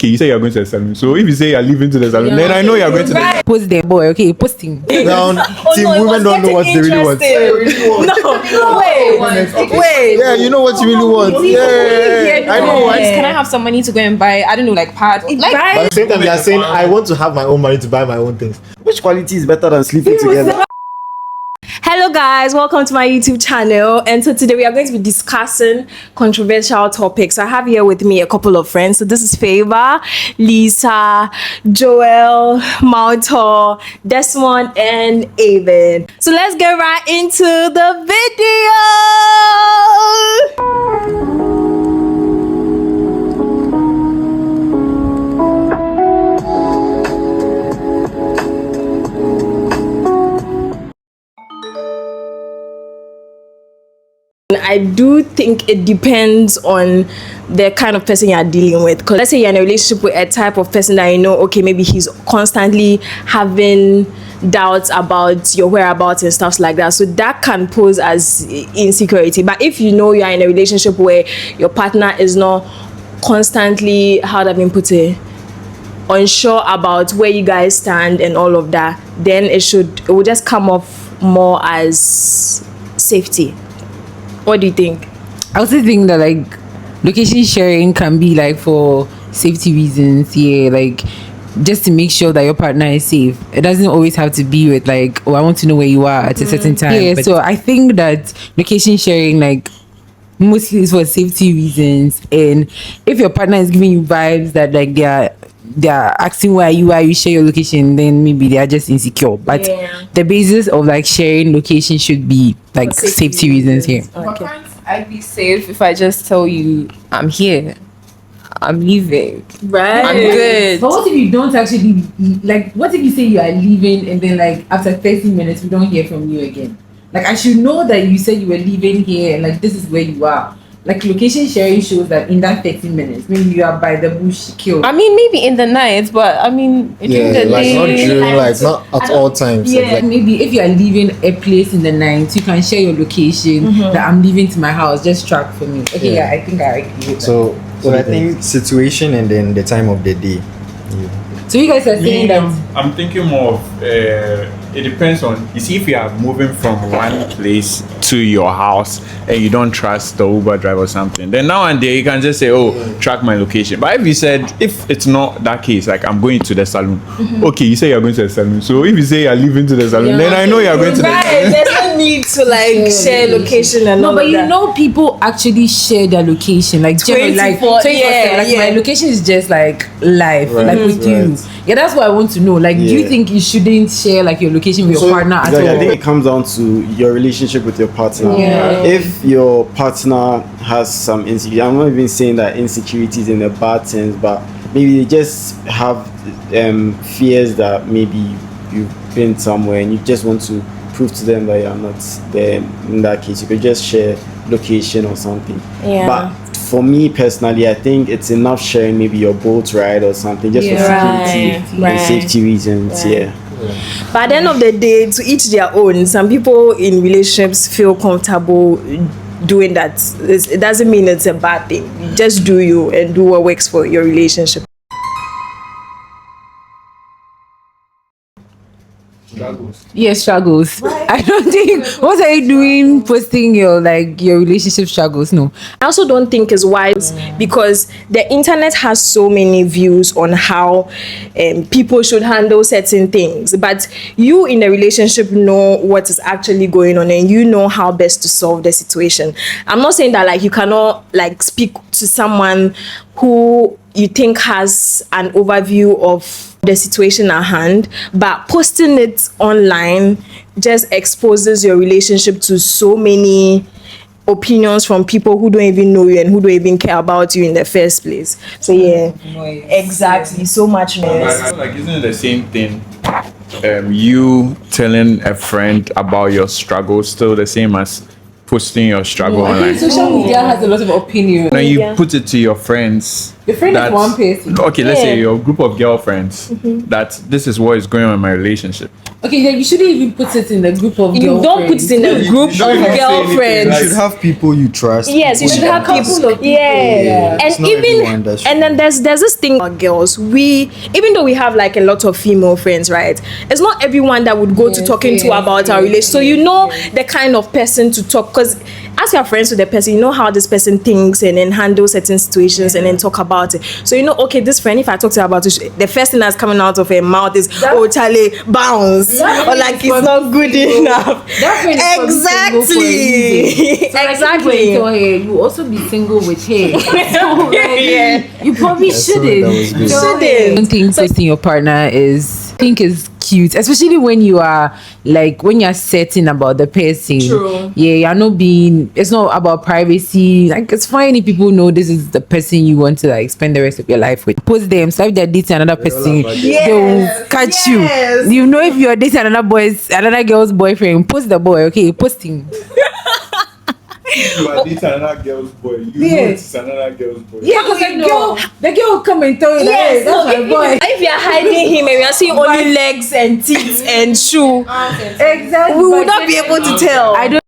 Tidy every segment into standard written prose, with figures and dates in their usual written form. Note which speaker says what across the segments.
Speaker 1: Okay, you say you're going to the salon. So if you say you're leaving to the salon, then I know you're going to the
Speaker 2: Post the boy, okay, post him.
Speaker 3: Now, women don't know what they really want.
Speaker 2: Wait.
Speaker 3: Yeah, you know what you really want. Yeah, I know.
Speaker 4: Can I have some money to go and buy, I don't know, like pads? Like,
Speaker 3: But at the same time, they are saying, I want to have my own money to buy my own things. Which quality is better than sleeping together?
Speaker 4: hello guys, welcome to my YouTube channel. And so today we are going to be discussing controversial topics. I have here with me a couple of friends. So this is Favor, Lisa, Joel, Malto, Desmond, and Avon. So let's get right into the video. I do think it depends on the kind of person you're dealing with. Because let's say you're in a relationship with a type of person that you know, okay, maybe he's constantly having doubts about your whereabouts and stuff like that. So that can pose as insecurity. But if you know you're in a relationship where your partner is not constantly, how do I mean put it, unsure about where you guys stand and all of that, then it will just come off more as safety. What do you think?
Speaker 2: I also think that like location sharing can be like for safety reasons, yeah, like just to make sure that your partner is safe. It doesn't always have to be with like, oh, I want to know where you are at a certain time. Yeah, so I think that location sharing like mostly is for safety reasons, and if your partner is giving you vibes that like they're asking where you share your location, then maybe they are just insecure. But the basis of like sharing location should be like safety reasons here.
Speaker 4: Okay.
Speaker 5: I'd be safe if I just tell you I'm here, I'm leaving,
Speaker 4: Right.
Speaker 5: I'm good.
Speaker 2: But what if you don't actually, like, what if you say you are leaving and then like after 30 minutes we don't hear from you again? Like, I should know that you said you were leaving here and like this is where you are. Like, location sharing shows that in that 30 minutes, maybe you are by the bush killed.
Speaker 5: I mean, maybe in the night, but I mean, during the
Speaker 3: like
Speaker 5: day,
Speaker 3: not during, like not at all times.
Speaker 2: Yeah,
Speaker 3: Exactly.
Speaker 2: maybe if you are leaving a place in the night, you can share your location that I'm leaving to my house, just track for me. Okay, yeah, I think I agree with that.
Speaker 6: So I think situation and then the time of the day.
Speaker 2: So you guys are saying that
Speaker 1: I'm thinking more of it depends on, you see, if you are moving from one place to your house and you don't trust the Uber driver or something, then now and then you can just say, oh, track my location. But if you said, if it's not that case, like I'm going to the salon, okay, you say you're going to the salon. So if you say you're leaving to the salon, then I know you're going to the salon.
Speaker 4: There's no need to like share location and all
Speaker 2: no, but
Speaker 4: of
Speaker 2: you
Speaker 4: that.
Speaker 2: know, people actually share their location, like generally, like
Speaker 4: 24/7,
Speaker 2: like my location is just like live,
Speaker 3: Right,
Speaker 2: like with you. Yeah, that's what I want to know. Like, do you think you shouldn't share like your location with your partner at all?
Speaker 3: I think it comes down to your relationship with your partner.
Speaker 2: Yeah.
Speaker 3: If your partner has some insecurity, I'm not even saying that insecurities in a bad sense, but maybe they just have fears that maybe you've been somewhere and you just want to prove to them that you're not there. In that case, you could just share location or something.
Speaker 4: Yeah.
Speaker 3: But for me personally, I think it's enough sharing maybe your boat ride or something just for security and safety reasons. Yeah.
Speaker 4: But at the end of the day, to each their own. Some people in relationships feel comfortable doing that. It doesn't mean it's a bad thing. Just do you and do what works for your relationship.
Speaker 2: Yes, struggles. I don't think. What are you doing? Posting your relationship struggles? No.
Speaker 4: I also don't think it's wise because the internet has so many views on how people should handle certain things. But you in a relationship know what is actually going on and you know how best to solve the situation. I'm not saying that like you cannot like speak to someone who you think has an overview of the situation at hand, but posting it online just exposes your relationship to so many opinions from people who don't even know you and who don't even care about you in the first place. So yeah, exactly. So much noise.
Speaker 1: Like, isn't it the same thing? You telling a friend about your struggle still the same as posting your struggle online?
Speaker 2: Social media has a lot of opinion.
Speaker 1: Now you put it to your friends
Speaker 2: Your friend is one person.
Speaker 1: Okay, let's
Speaker 4: Yeah.
Speaker 1: say your group of girlfriends that this is what is going on in my relationship.
Speaker 2: Okay, then you shouldn't even put it in the group of
Speaker 4: You don't put it in a group
Speaker 1: don't
Speaker 4: of
Speaker 1: even say anything,
Speaker 6: You
Speaker 4: girlfriends.
Speaker 6: should have people you trust.
Speaker 4: Yes, you should have people. Yeah,
Speaker 6: It's
Speaker 4: and
Speaker 6: not everyone
Speaker 4: even
Speaker 6: that should
Speaker 4: and then there's this thing about girls. We even though we have like a lot of female friends, right? It's not everyone that would go to talking to about our relationship. So you know the kind of person to talk, because as you're friends with the person, you know how this person thinks and then handle certain situations and then talk about it. So you know, okay, this friend, if I talk to her about it, the first thing that's coming out of her mouth is, "Oh, Charlie, bounce," or like it's not good enough.
Speaker 2: That friend is probably single for a reason. So, like,
Speaker 4: Exactly.
Speaker 2: when you tell her, you also be single with her. So, like,
Speaker 4: Yeah.
Speaker 2: you probably shouldn't.
Speaker 6: that was good.
Speaker 2: Tell her.
Speaker 4: Shouldn't.
Speaker 2: I don't think posting your partner is cute, especially when you are like when you're certain about the person.
Speaker 4: True.
Speaker 2: Yeah, you're not being. It's not about privacy. Like, it's fine if people know this is the person you want to like spend the rest of your life with. Post them, so if they're dating another person, they will catch you. You know, if you're dating another girl's boyfriend, post the boy. Okay, post him.
Speaker 1: You are dating another girl's boy. You
Speaker 2: Yeah.
Speaker 1: know it's another girl's boy.
Speaker 2: Yeah, because the girl will come and tell you that, hey,
Speaker 4: Yes,
Speaker 2: that's
Speaker 4: no,
Speaker 2: my boy.
Speaker 4: if you're hiding him and we are seeing only legs and teeth and shoe,
Speaker 2: Exactly.
Speaker 4: we will
Speaker 2: But
Speaker 4: not be
Speaker 2: then-
Speaker 4: able to tell.
Speaker 2: I don't.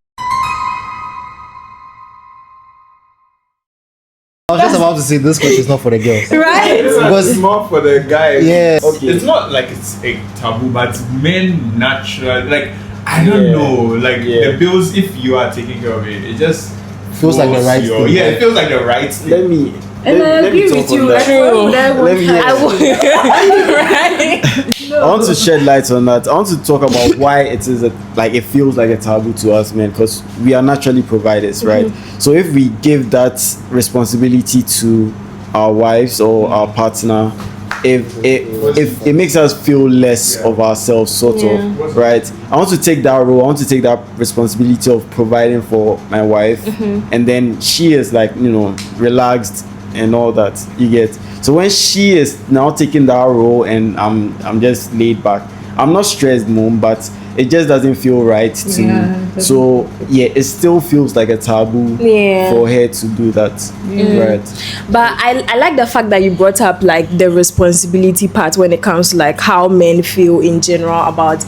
Speaker 6: I was just about to say this question is not for the girls.
Speaker 4: Right?
Speaker 1: It's more for the guys.
Speaker 6: Yes.
Speaker 1: Okay. It's not like it's a taboo, but men natural. Like, I don't
Speaker 3: Yeah.
Speaker 1: know. Like
Speaker 3: Yeah.
Speaker 1: the bills, if you are taking care of it, it just
Speaker 6: Feels like the
Speaker 1: flows
Speaker 6: right
Speaker 1: your-
Speaker 6: thing.
Speaker 1: Yeah, it feels like the right thing.
Speaker 3: Let me.
Speaker 2: And I
Speaker 3: let me
Speaker 2: agree
Speaker 3: talk
Speaker 2: with
Speaker 3: on
Speaker 2: you.
Speaker 3: that.
Speaker 2: Like, why would I want
Speaker 3: Let me-
Speaker 2: her-
Speaker 4: I would. Right?
Speaker 3: I want to shed light on that. I want to talk about why it is like it feels like a taboo to us men, because we are naturally providers, right? So if we give that responsibility to our wives or our partner, if it makes us feel less of ourselves, sort of, right? I want to take that role. I want to take that responsibility of providing for my wife, and then she is like, you know, relaxed and all that. You get. So when she is now taking that role and I'm just laid back, I'm not stressed, mom, but it just doesn't feel right to
Speaker 2: Yeah,
Speaker 3: me. So yeah, it still feels like a taboo
Speaker 4: Yeah.
Speaker 3: for her to do that, right?
Speaker 4: But I like the fact that you brought up like the responsibility part when it comes to like how men feel in general about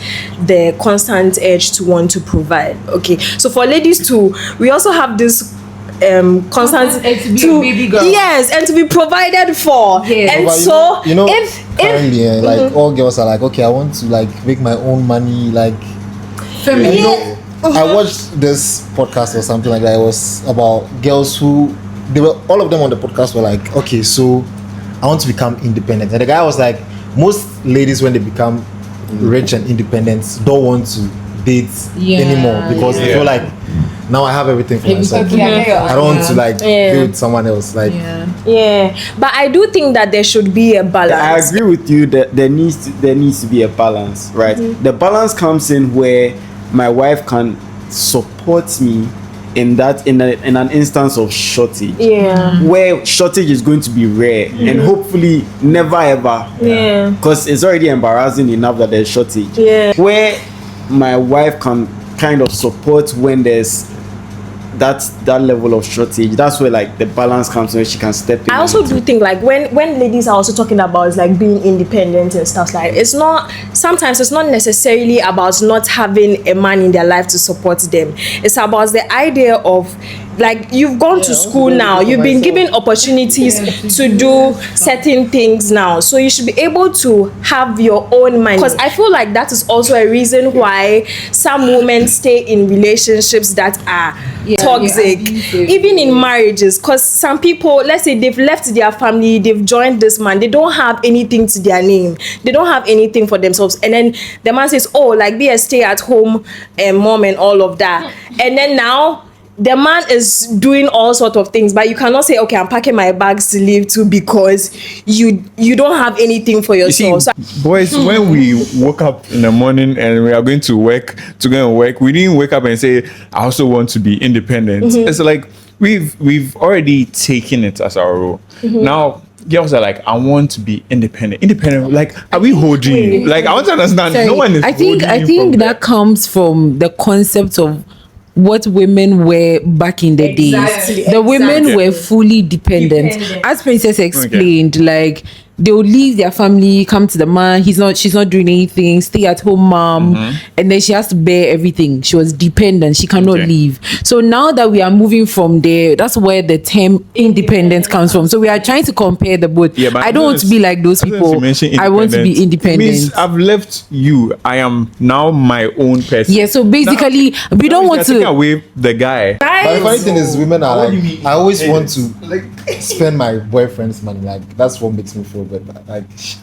Speaker 4: the constant urge to want to provide. Okay, so for ladies too, we also have this constant
Speaker 2: urge to be a baby girl.
Speaker 4: yes, and to be provided for.
Speaker 2: Yes.
Speaker 4: And
Speaker 6: But
Speaker 4: so
Speaker 6: you know,
Speaker 4: if
Speaker 6: currently, like all girls are like, okay, I want to like make my own money, like.
Speaker 2: Feminine.
Speaker 6: And you know, I watched this podcast or something like that. It was about girls who all of them on the podcast were like, okay, so I want to become independent. And the guy was like, most ladies when they become rich and independent don't want to date anymore because they feel like now I have everything for myself. I don't want to like be with someone else. Like
Speaker 4: yeah, but I do think that there should be a
Speaker 3: I
Speaker 4: balance.
Speaker 3: agree with you that there needs to be a balance, right? The balance comes in where my wife can support me in an instance of shortage.
Speaker 4: Yeah.
Speaker 3: Where shortage is going to be rare and hopefully never ever.
Speaker 4: Yeah.
Speaker 3: Because it's already embarrassing enough that there's shortage.
Speaker 4: Yeah.
Speaker 3: Where my wife can kind of support when there's that level of shortage. That's where like the balance comes when she can step in.
Speaker 4: I also do think like when ladies are also talking about like being independent and stuff like sometimes it's not necessarily about not having a man in their life to support them. It's about the idea of like you've gone to school now, you've been given opportunities to do certain things now, so you should be able to have your own money. Because I feel like that is also a reason why some women stay in relationships that are toxic, even in marriages. Because some people, let's say they've left their family, they've joined this man, they don't have anything to their name, they don't have anything for themselves, and then the man says, oh, like be a stay-at-home mom and all of that, and then now the man is doing all sort of things, but you cannot say, okay, I'm packing my bags to leave too because you don't have anything for
Speaker 1: You see,
Speaker 4: yourself.
Speaker 1: boys, when we woke up in the morning and we are going to go and work, we didn't wake up and say, I also want to be independent. It's like we've already taken it as our role. Now girls are like, I want to be independent. Like, are we holding you? Like, I want to understand.
Speaker 2: Sorry,
Speaker 1: No one is
Speaker 2: I think
Speaker 1: holding you from
Speaker 2: that comes from the concept of what women were back in the
Speaker 4: Exactly,
Speaker 2: days. The women
Speaker 4: exactly.
Speaker 2: were fully dependent. As Princess explained, like they will leave their family, come to the man. She's not doing anything. Stay at home, mom, and then she has to bear everything. She was dependent. She cannot leave. So now that we are moving from there, that's where the term independence comes from. So we are trying to compare the both.
Speaker 1: Yeah, but
Speaker 2: I don't want to be like those people. I want to be independent.
Speaker 1: Means I've left you. I am now my own person.
Speaker 2: Yeah. So basically, we don't want
Speaker 1: Take
Speaker 2: to.
Speaker 1: away the guy.
Speaker 6: But the funny thing is, women are
Speaker 3: What do
Speaker 6: like,
Speaker 3: you mean
Speaker 6: I always want
Speaker 3: independent?
Speaker 6: to spend my boyfriend's money. Like that's what makes me feel better. Like
Speaker 5: That's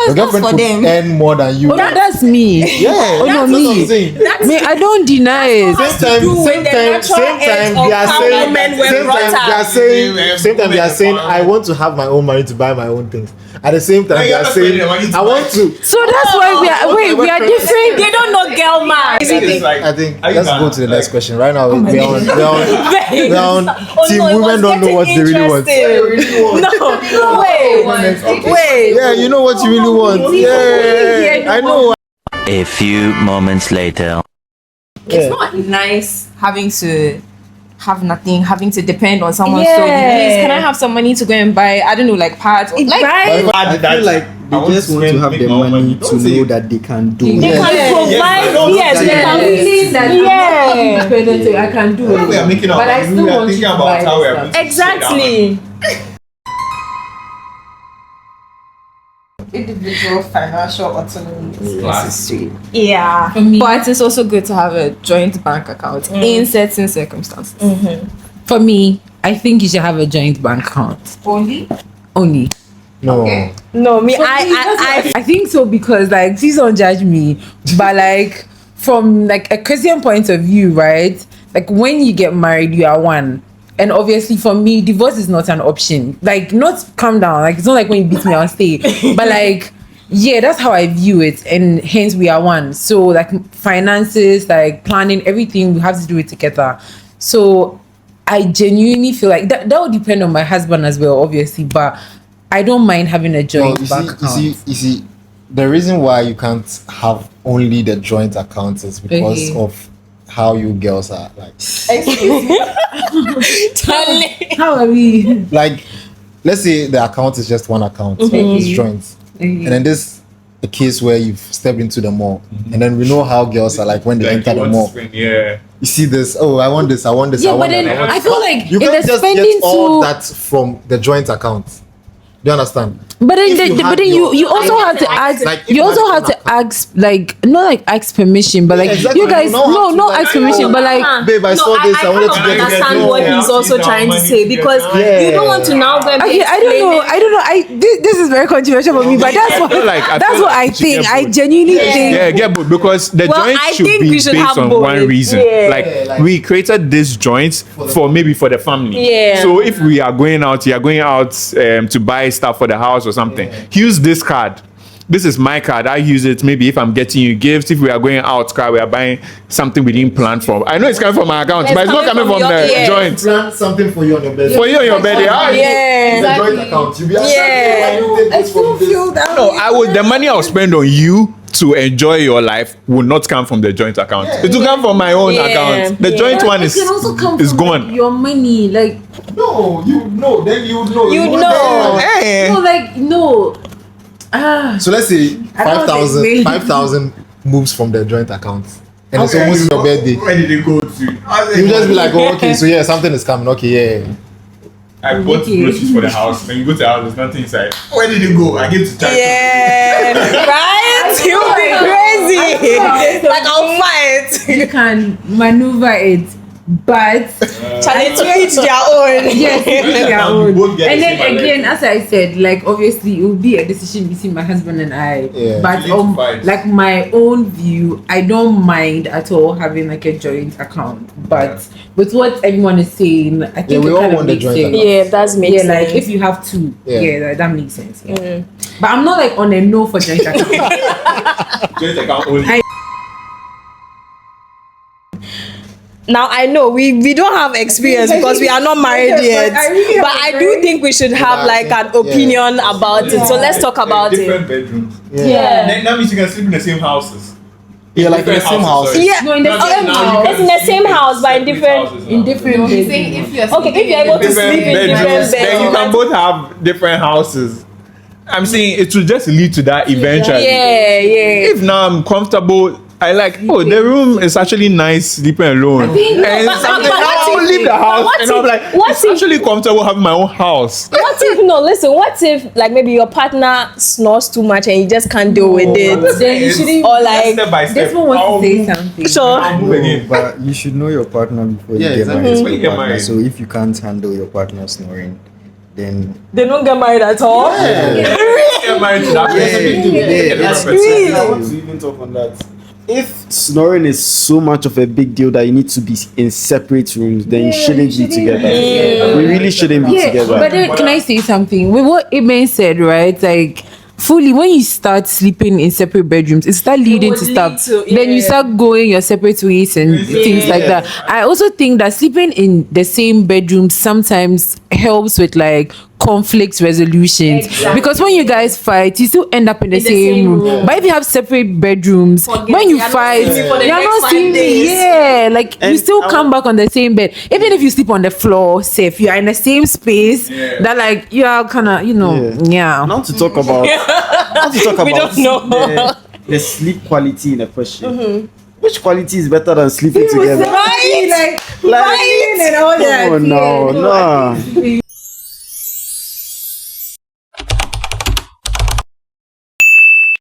Speaker 6: your girlfriend
Speaker 5: for
Speaker 6: could
Speaker 5: them.
Speaker 6: earn more than you.
Speaker 2: Oh, no, that's me.
Speaker 6: Yeah,
Speaker 2: Oh, no,
Speaker 6: that's what I'm
Speaker 2: me.
Speaker 6: saying.
Speaker 2: Me, I don't deny it.
Speaker 6: Same time they are saying I want to have my own money to buy my own things. At the same time, they are saying I want to.
Speaker 2: So that's why we are different.
Speaker 4: They don't know girl man.
Speaker 6: I think let's go to the next question. Right now,
Speaker 2: Oh
Speaker 6: we're on team women don't know what they really want.
Speaker 4: No, wait.
Speaker 6: Yeah, you know what you really want. Yeah, I know.
Speaker 7: A few moments later.
Speaker 5: It's not nice having to have nothing, having to depend on someone.
Speaker 4: Yeah.
Speaker 5: So please, can I have some money to go and buy, I don't know, like parts? Like,
Speaker 4: Right?
Speaker 3: I feel like they just want to have the money to know that they can do
Speaker 4: They
Speaker 3: it.
Speaker 4: can provide. Yes, they can
Speaker 2: Feeling that
Speaker 4: Yeah.
Speaker 2: I'm independent, so I can do it.
Speaker 1: We are making our
Speaker 2: But I
Speaker 1: money.
Speaker 2: still
Speaker 1: We are
Speaker 2: want
Speaker 1: thinking
Speaker 2: you to
Speaker 1: about
Speaker 2: buy
Speaker 1: how we
Speaker 2: the
Speaker 1: are
Speaker 2: stuff.
Speaker 1: going to
Speaker 4: Exactly.
Speaker 5: individual financial autonomy is necessary.
Speaker 4: Yeah.
Speaker 2: For me,
Speaker 5: But it's also good to have a joint bank account in certain circumstances.
Speaker 2: for me, I think you should have a joint bank account.
Speaker 5: Only?
Speaker 2: Only.
Speaker 6: No.
Speaker 5: Okay.
Speaker 4: No, me,
Speaker 2: For me, I think so because like please don't judge me, but like from like a Christian point of view, right? Like when you get married, you are one. And obviously for me, divorce is not an option. Like not calm down. Like it's not like when you beat me, I'll stay. But like yeah, that's how I view it. And hence we are one. So like finances, like planning, everything, we have to do it together. So I genuinely feel like that would depend on my husband as well, obviously, but I don't mind having a
Speaker 6: No,
Speaker 2: joint bank account.
Speaker 6: you see, the reason why you can't have only the joint account is because
Speaker 2: Okay.
Speaker 6: of how you girls are. Like,
Speaker 2: How are we?
Speaker 6: like, let's say the account is just one account, right? It's joint, and then this a case where you've stepped into the mall, and then we know how girls are like when they enter the mall.
Speaker 1: Yeah.
Speaker 6: You see this? Oh, I want this. I want this. I
Speaker 2: Yeah, but
Speaker 6: want
Speaker 2: then
Speaker 6: that. I want
Speaker 2: I feel like
Speaker 6: you
Speaker 2: in
Speaker 6: can't
Speaker 2: the
Speaker 6: just
Speaker 2: spending
Speaker 6: get all
Speaker 2: too.
Speaker 6: that from the joint account. Do you understand?
Speaker 2: But then,
Speaker 6: If you had your-
Speaker 2: you also have to ask.
Speaker 6: Like, if
Speaker 2: You
Speaker 6: you
Speaker 2: also
Speaker 6: had
Speaker 2: have
Speaker 6: your
Speaker 2: to ask, like not like ask permission, but like
Speaker 6: exactly.
Speaker 2: you guys,
Speaker 6: You don't have to,
Speaker 2: no,
Speaker 6: like,
Speaker 2: ask permission, but like
Speaker 6: Babe, I saw this. I wanted to
Speaker 4: kind
Speaker 6: get
Speaker 4: of
Speaker 6: this.
Speaker 4: understand
Speaker 6: No.
Speaker 4: what he's also
Speaker 1: Yeah.
Speaker 4: trying to say because
Speaker 6: Yeah.
Speaker 4: you don't want to now go and be
Speaker 2: okay, I don't know.
Speaker 4: explaining-
Speaker 2: This is very controversial for me, but that's what
Speaker 1: I
Speaker 2: that's
Speaker 1: feel
Speaker 2: what I
Speaker 1: like you
Speaker 2: think.
Speaker 1: should
Speaker 2: I
Speaker 1: get both.
Speaker 2: genuinely think.
Speaker 1: Yeah, get both because the
Speaker 4: Well,
Speaker 1: joint
Speaker 4: I
Speaker 1: should
Speaker 4: think
Speaker 1: be
Speaker 4: we should
Speaker 1: based
Speaker 4: have
Speaker 1: on
Speaker 4: both.
Speaker 1: one reason.
Speaker 4: Yeah.
Speaker 1: Like we created this joint for maybe for the family.
Speaker 4: Yeah.
Speaker 1: So if we are going out, you are going out to buy stuff for the house or something. Use this card. This is my card. I use it maybe if I'm getting you gifts. If we are going out, we are buying something we didn't plan for. I know it's coming from my account, but it's not coming from the
Speaker 4: your-
Speaker 1: joint.
Speaker 6: Plan something for you on your birthday.
Speaker 1: For you on your birthday.
Speaker 4: Yeah.
Speaker 6: It's a joint account. You'll be asking,
Speaker 4: Yeah.
Speaker 6: why you take this from this?
Speaker 2: that.
Speaker 1: No, I would. The money I'll spend on you to enjoy your life will not come from the joint account. It will come from my own
Speaker 4: Yeah.
Speaker 1: account. The
Speaker 4: Yeah.
Speaker 1: joint
Speaker 2: But
Speaker 1: one
Speaker 2: it can also come
Speaker 1: is
Speaker 2: from
Speaker 1: gone.
Speaker 2: your money, like
Speaker 6: No, you know. Then you know.
Speaker 4: You
Speaker 6: won't
Speaker 4: know.
Speaker 6: there.
Speaker 1: Eh.
Speaker 2: no, like no.
Speaker 6: So let's say
Speaker 2: I don't think
Speaker 6: 5,000
Speaker 2: really-
Speaker 6: 5,000 moves from the joint account, and it's almost your birthday.
Speaker 1: Where did it go to?
Speaker 6: You just be like, oh, okay, so yeah, something is coming. Okay, yeah.
Speaker 1: I bought groceries for the house. When you go to the house, there's nothing inside. Where did it go? I get to charge.
Speaker 4: Yeah, right? You'll be crazy. Like I'll fight.
Speaker 2: You can maneuver it, but
Speaker 4: Charlie, to each their own.
Speaker 2: yes, it's their
Speaker 1: And
Speaker 2: own.
Speaker 1: we both get
Speaker 2: And
Speaker 1: the
Speaker 2: then
Speaker 1: same
Speaker 2: again, as I said, like obviously it will be a decision between my husband and I.
Speaker 6: Yeah.
Speaker 2: But
Speaker 1: You need to fight.
Speaker 2: like my own view, I don't mind at all having like a joint account. But with what everyone is saying, I think
Speaker 6: Yeah, we
Speaker 2: it
Speaker 6: all
Speaker 2: kind of
Speaker 6: want the
Speaker 2: makes
Speaker 6: joint
Speaker 2: sense.
Speaker 6: account.
Speaker 4: Yeah, that's makes
Speaker 2: Yeah, like
Speaker 4: sense.
Speaker 2: if you have two,
Speaker 6: Yeah.
Speaker 2: yeah, that makes sense. Yeah. But I'm not like on a no for joint account.
Speaker 1: Joint account only.
Speaker 4: Now I know we don't have experience because we are not married yet. But I do think we should have like an opinion about it. So let's talk about it.
Speaker 1: Different bedrooms.
Speaker 2: Yeah.
Speaker 1: Then that means you can sleep in the same houses.
Speaker 6: Yeah, like in the same house.
Speaker 4: Yeah.
Speaker 2: No, in the same house.
Speaker 4: It's in the same house, but in different.
Speaker 2: In different
Speaker 5: No, he's
Speaker 2: beds.
Speaker 5: saying if you're
Speaker 4: Okay, if you're able to
Speaker 1: different
Speaker 4: sleep in different
Speaker 1: bedrooms,
Speaker 4: beds,
Speaker 1: then you can both have different houses. I'm saying it will just lead to that eventually.
Speaker 4: Yeah.
Speaker 1: If now I'm comfortable, I like, oh, the room is actually nice sleeping alone.
Speaker 2: think-
Speaker 1: and
Speaker 4: but
Speaker 1: something,
Speaker 4: what
Speaker 1: now I'll
Speaker 4: if-
Speaker 1: leave the
Speaker 4: but
Speaker 1: house
Speaker 4: what
Speaker 1: and I'm
Speaker 4: if-
Speaker 1: like,
Speaker 4: what
Speaker 1: it's
Speaker 4: if-
Speaker 1: actually comfortable having my own house.
Speaker 4: What if what if like maybe your partner snores too much and you just can't deal with it?
Speaker 2: Then you shouldn't.
Speaker 4: Or like
Speaker 1: Step by step.
Speaker 2: This one wants
Speaker 1: I'll
Speaker 2: to say
Speaker 1: move-
Speaker 2: something.
Speaker 4: so
Speaker 1: I'll move again.
Speaker 8: But you should know your partner before
Speaker 6: Yeah,
Speaker 8: you get
Speaker 6: exactly.
Speaker 8: married. to
Speaker 1: When you
Speaker 8: your
Speaker 1: get
Speaker 8: partner.
Speaker 1: married.
Speaker 8: So if you can't handle your partner snoring, then
Speaker 4: they don't get married at all.
Speaker 1: Get married to that person.
Speaker 3: Yeah,
Speaker 1: That's
Speaker 3: really. I want to even talk on that. If snoring is so much of a big deal that you need to be in separate rooms, then you shouldn't be together. We really shouldn't be
Speaker 2: Yeah,
Speaker 3: together.
Speaker 2: but then can I say something? With what Amen said, right? Like fully when you start sleeping in separate bedrooms, it start leading
Speaker 4: would
Speaker 2: to
Speaker 4: lead
Speaker 2: stuff.
Speaker 4: to-
Speaker 2: Then you
Speaker 4: yeah.
Speaker 2: start going your separate ways and things like that. I also think that sleeping in the same bedroom sometimes helps with like conflict resolutions.
Speaker 4: Exactly.
Speaker 2: Because when you guys fight, you still end up in the same room. But if you have separate bedrooms,
Speaker 4: Forget
Speaker 2: when you
Speaker 4: you're not
Speaker 2: fight,
Speaker 4: seeing me for the
Speaker 2: you're
Speaker 4: next
Speaker 2: not
Speaker 4: 5
Speaker 2: seeing me.
Speaker 4: days.
Speaker 2: Yeah, like you
Speaker 3: And
Speaker 2: still
Speaker 3: I
Speaker 2: come back on the same bed. Even if you sleep on the floor, safe, you are in the same space. That like you are kind of, yeah.
Speaker 3: Not to talk about. Not to talk
Speaker 4: We
Speaker 3: about
Speaker 4: don't know.
Speaker 3: the sleep quality in a question. Which quality is better than sleeping together?
Speaker 2: Right?
Speaker 3: Like,
Speaker 2: and all that.
Speaker 3: oh no, no.